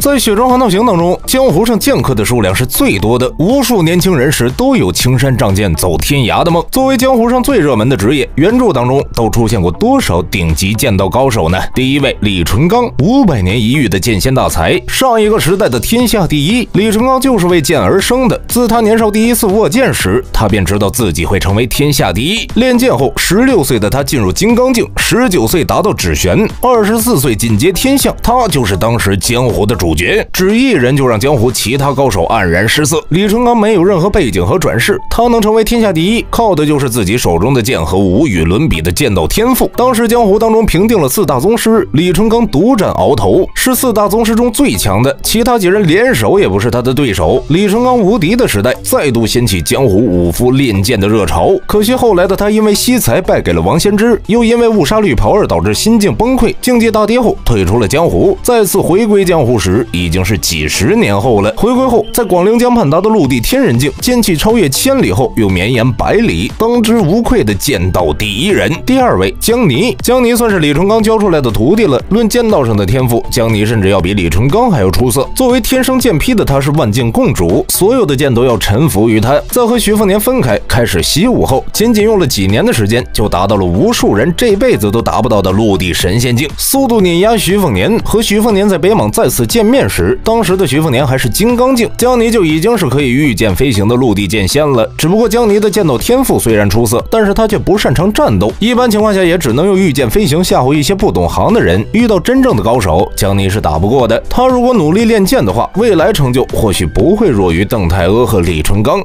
在《雪中悍刀行》当中，江湖上剑客的数量是最多的，无数年轻人士都有青山仗剑走天涯的梦。作为江湖上最热门的职业，原著当中都出现过多少顶级剑道高手呢？第一位李淳罡，500年一遇的剑仙大才，上一个时代的天下第一。李淳罡就是为剑而生的，自他年少第一次握剑时，他便知道自己会成为天下第一。练剑后，16岁的他进入金刚境，19岁达到指玄，24岁进阶天象，他就是当时江湖的主角。只一人就让江湖其他高手黯然失色。李淳罡没有任何背景和转世，他能成为天下第一，靠的就是自己手中的剑和无与伦比的剑道天赋。当时江湖当中评定了4大宗师，李淳罡独占鳌头，是4大宗师中最强的，其他几人联手也不是他的对手。李淳罡无敌的时代再度掀起江湖武夫练剑的热潮。可惜后来的他因为惜才败给了王仙芝，又因为误杀绿袍而导致心境崩溃，境界大跌后退出了江湖。再次回归江湖时，已经是几十年后了。回归后，在广陵江畔达到陆地天人境，剑气超越千里后，又绵延百里，当之无愧的剑道第一人。第二位江泥，江泥算是李淳罡教出来的徒弟了。论剑道上的天赋，江泥甚至要比李淳罡还要出色。作为天生剑披的他，是万剑共主，所有的剑都要臣服于他。在和徐凤年分开，开始习武后，仅仅用了几年的时间，就达到了无数人这辈子都达不到的陆地神仙境，速度碾压徐凤年。和徐凤年在北莽再次见面时，当时的徐凤年还是金刚境，江泥就已经是可以御剑飞行的陆地剑仙了。只不过江泥的剑道天赋虽然出色，但是他却不擅长战斗，一般情况下也只能用御剑飞行吓唬一些不懂行的人。遇到真正的高手，江泥是打不过的。他如果努力练剑的话，未来成就或许不会弱于邓太阿和李淳罡。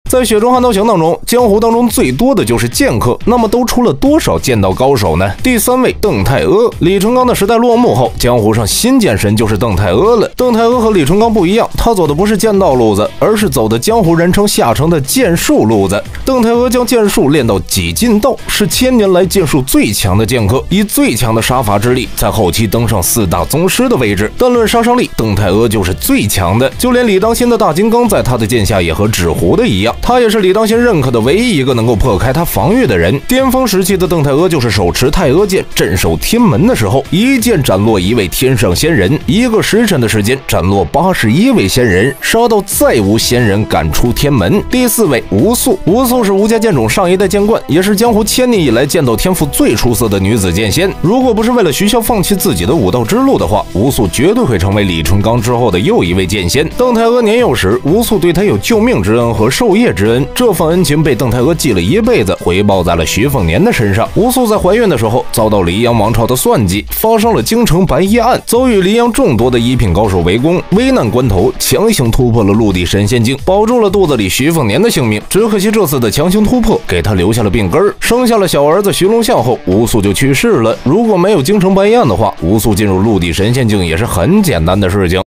在《雪中悍刀行》当中，江湖当中最多的就是剑客，那么都出了多少剑道高手呢？第3位邓太阿。李淳罡的时代落幕后，江湖上新剑神就是邓太阿了。邓太阿和李淳罡不一样，他走的不是剑道路子，而是走的江湖人称下乘的剑术路子。邓太阿将剑术练到几尽道，是1000年来剑术最强的剑客，以最强的杀伐之力，在后期登上4大宗师的位置。但论杀伤力，邓太阿就是最强的，就连李当先的大金刚在他的剑下也和纸糊的一样。他也是李当先认可的唯一一个能够破开他防御的人。巅峰时期的邓太阿就是手持太阿剑镇守天门的时候，一剑斩落1位天上仙人，1个时辰的时间斩落81位仙人，杀到再无仙人赶出天门。第4位吴素，吴素是吴家剑种上一代剑冠，也是江湖1000年以来剑道天赋最出色的女子剑仙。如果不是为了徐骁放弃自己的武道之路的话，吴素绝对会成为李淳罡之后的又一位剑仙。邓太阿年幼时，吴素对他有救命之恩和授业之恩，这份恩情被邓太阿记了一辈子，回报在了徐凤年的身上。吴素在怀孕的时候遭到黎阳王朝的算计，发生了京城白衣案，遭遇黎阳众多的一品高手围攻，危难关头强行突破了陆地神仙境，保住了肚子里徐凤年的性命。只可惜这次的强行突破给他留下了病根，生下了小儿子徐龙象后，吴素就去世了。如果没有京城白衣案的话，吴素进入陆地神仙境也是很简单的事情。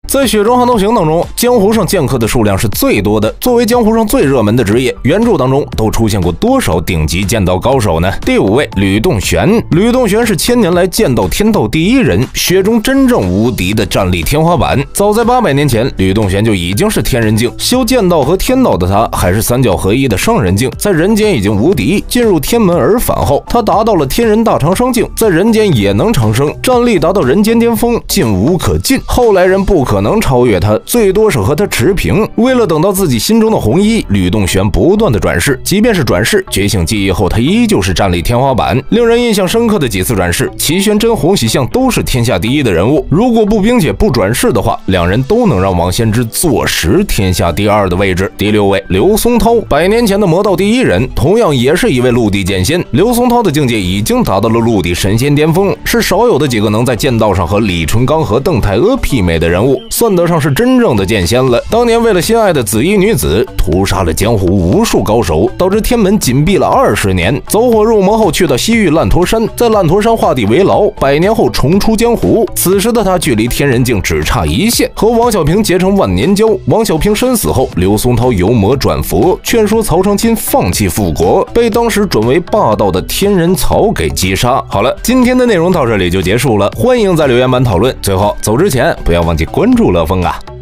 在《雪中悍刀行》当中，江湖上剑客的数量是最多的。作为江湖上最热门的职业，原著当中都出现过多少顶级剑道高手呢？第5位吕洞玄。吕洞玄是1000年来剑道天斗第一人，雪中真正无敌的战力天花板。早在800年前，吕洞玄就已经是天人境，修剑道和天道的他还是3教合一的圣人境，在人间已经无敌。进入天门而返后，他达到了天人大长生境，在人间也能长生，战力达到人间巅峰，进无可进。后来人不可能超越他，最多是和他持平。为了等到自己心中的红衣，吕洞玄不断的转世，即便是转世觉醒记忆后，他依旧是战力天花板。令人印象深刻的几次转世，齐玄真、洪喜相都是天下第一的人物。如果不并且不转世的话，两人都能让王仙芝坐实天下第2的位置。第6位刘松涛，100年前的魔道第一人，同样也是一位陆地剑仙。刘松涛的境界已经达到了陆地神仙巅峰，是少有的几个能在剑道上和李淳罡和邓太阿媲美的人物，算得上是真正的剑仙了。当年为了心爱的紫衣女子，屠杀了江湖无数高手，导致天门紧闭了20年。走火入魔后，去到西域烂驼山，在烂驼山画地为牢，100年后重出江湖。此时的他距离天人境只差1线，和王小平结成万年交。王小平身死后，刘松涛由魔转佛，劝说曹长钦放弃复国，被当时准为霸道的天人曹给击杀。好了，今天的内容到这里就结束了，欢迎在留言板讨论。最后走之前不要忘记关注乐风啊。